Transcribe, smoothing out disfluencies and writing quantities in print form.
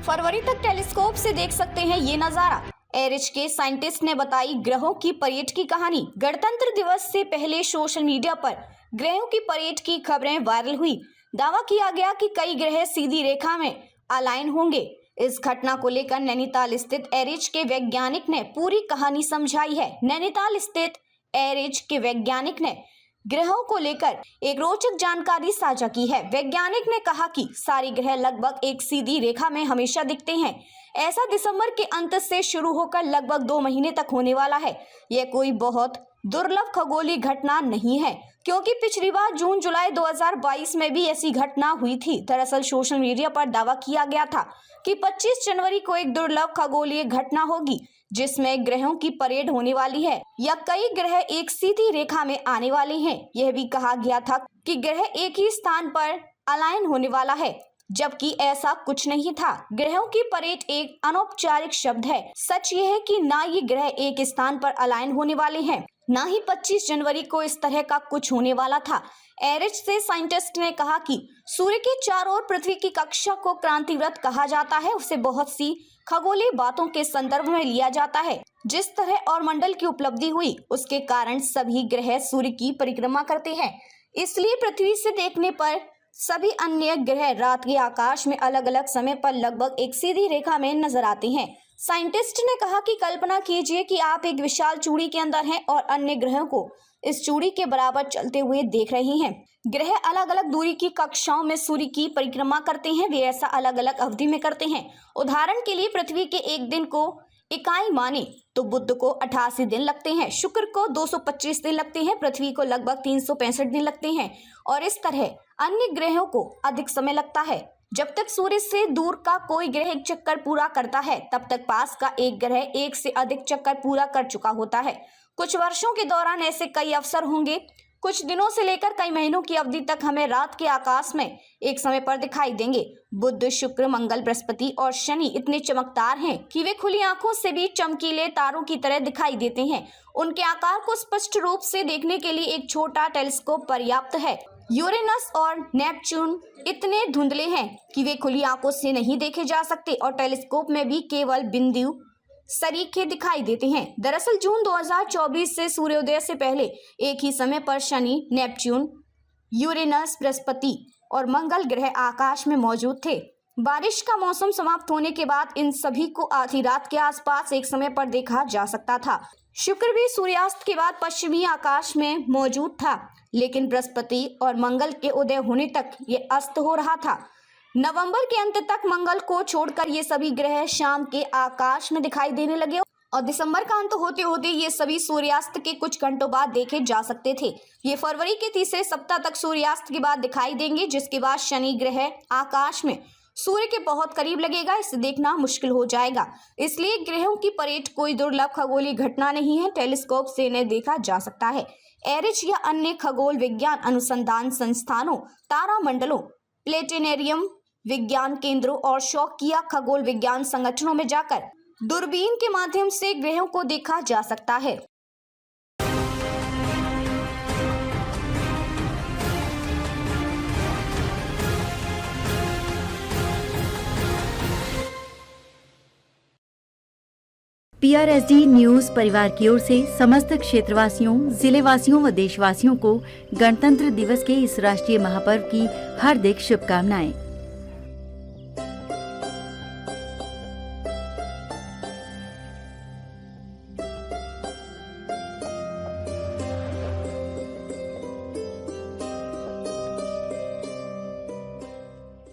फरवरी तक टेलीस्कोप से देख सकते हैं ये नजारा। एरिच के साइंटिस्ट ने बताई ग्रहों की परेड की कहानी। गणतंत्र दिवस से पहले सोशल मीडिया पर ग्रहों की परेड की खबरें वायरल हुई। दावा किया गया कि कई ग्रह सीधी रेखा में अलाइन होंगे। इस घटना को लेकर नैनीताल स्थित एरिच के वैज्ञानिक ने पूरी कहानी समझाई है। नैनीताल स्थित एरिच के वैज्ञानिक ने ग्रहों को लेकर एक रोचक जानकारी साझा की है। वैज्ञानिक ने कहा कि सारे ग्रह लगभग एक सीधी रेखा में हमेशा दिखते हैं। ऐसा दिसंबर के अंत से शुरू होकर लगभग 2 महीने तक होने वाला है। यह कोई बहुत दुर्लभ खगोलीय घटना नहीं है, क्योंकि पिछली बार जून जुलाई 2022 में भी ऐसी घटना हुई थी। दरअसल सोशल मीडिया पर दावा किया गया था कि 25 जनवरी को एक दुर्लभ खगोलीय घटना होगी, जिसमें ग्रहों की परेड होने वाली है या कई ग्रह एक सीधी रेखा में आने वाले हैं। यह भी कहा गया था कि ग्रह एक ही स्थान पर अलाइन होने वाला है, जबकि ऐसा कुछ नहीं था। ग्रहों की परेड एक अनौपचारिक शब्द है। सच ये है कि ना ये ग्रह एक स्थान पर अलाइन होने वाले हैं, ना ही 25 जनवरी को इस तरह का कुछ होने वाला था। एरिच से साइंटिस्ट ने कहा कि सूर्य के चारों ओर पृथ्वी की कक्षा को क्रांतिवृत्त कहा जाता है। उसे बहुत सी खगोलीय बातों के संदर्भ में लिया जाता है। जिस तरह और मंडल की उपलब्धि हुई, उसके कारण सभी ग्रह सूर्य की परिक्रमा करते हैं। इसलिए पृथ्वी से देखने पर सभी अन्य ग्रह रात के आकाश में अलग अलग समय पर लगभग एक सीधी रेखा में नजर आते हैं। साइंटिस्ट ने कहा कि कल्पना कीजिए कि आप एक विशाल चूड़ी के अंदर हैं और अन्य ग्रहों को इस चूड़ी के बराबर चलते हुए देख रहे हैं। ग्रह अलग अलग दूरी की कक्षाओं में सूर्य की परिक्रमा करते हैं। वे ऐसा अलग अलग अवधि में करते हैं। उदाहरण के लिए पृथ्वी के एक दिन को इकाई माने तो बुध को 88 दिन लगते हैं, शुक्र को 225 दिन लगते हैं, पृथ्वी को लगभग 365 दिन लगते हैं और इस तरह अन्य ग्रहों को अधिक समय लगता है। जब तक सूर्य से दूर का कोई ग्रह एक चक्कर पूरा करता है, तब तक पास का एक ग्रह एक से अधिक चक्कर पूरा कर चुका होता है। कुछ वर्षों के दौरान ऐसे कई अवसर होंगे। कुछ दिनों से लेकर कई महीनों की अवधि तक हमें रात के आकाश में एक समय पर दिखाई देंगे। बुध, शुक्र, मंगल, बृहस्पति और शनि इतने चमकदार हैं कि वे खुली आंखों से भी चमकीले तारों की तरह दिखाई देते हैं। उनके आकार को स्पष्ट रूप से देखने के लिए एक छोटा टेलीस्कोप पर्याप्त है। यूरेनस और नेपच्यून इतने धुंधले हैं कि वे खुली आंखों से नहीं देखे जा सकते और टेलीस्कोप में भी केवल बिंदु सरीखे दिखाई देते हैं। दरअसल जून 2024 से सूर्योदय से पहले एक ही समय पर शनि, नेपच्यून, यूरेनस, बृहस्पति और मंगल ग्रह आकाश में मौजूद थे। बारिश का मौसम समाप्त होने के बाद इन सभी को आधी रात के आसपास एक समय पर देखा जा सकता था। शुक्र भी सूर्यास्त के बाद पश्चिमी आकाश में मौजूद था, लेकिन बृहस्पति और मंगल के उदय होने तक ये अस्त हो रहा था। नवंबर के अंत तक मंगल को छोड़कर ये सभी ग्रह शाम के आकाश में दिखाई देने लगे और दिसंबर का अंत होते होते ये सभी सूर्यास्त के कुछ घंटों बाद देखे जा सकते थे। ये फरवरी के तीसरे सप्ताह तक सूर्यास्त के बाद दिखाई देंगे, जिसके बाद शनि ग्रह आकाश में सूर्य के बहुत करीब लगेगा। इसे देखना मुश्किल हो जाएगा। इसलिए ग्रहों की परेड कोई दुर्लभ खगोलीय घटना नहीं है। टेलीस्कोप से इन्हें देखा जा सकता है। एरिच या अन्य खगोल विज्ञान अनुसंधान संस्थानों, तारामंडलों, प्लेनेटेरियम विज्ञान केंद्रों और शौकिया खगोल विज्ञान संगठनों में जाकर दूरबीन के माध्यम से ग्रहों को देखा जा सकता है। PRSD न्यूज परिवार की ओर से समस्त क्षेत्रवासियों, जिलेवासियों व देशवासियों को गणतंत्र दिवस के इस राष्ट्रीय महापर्व की हार्दिक शुभकामनाएं।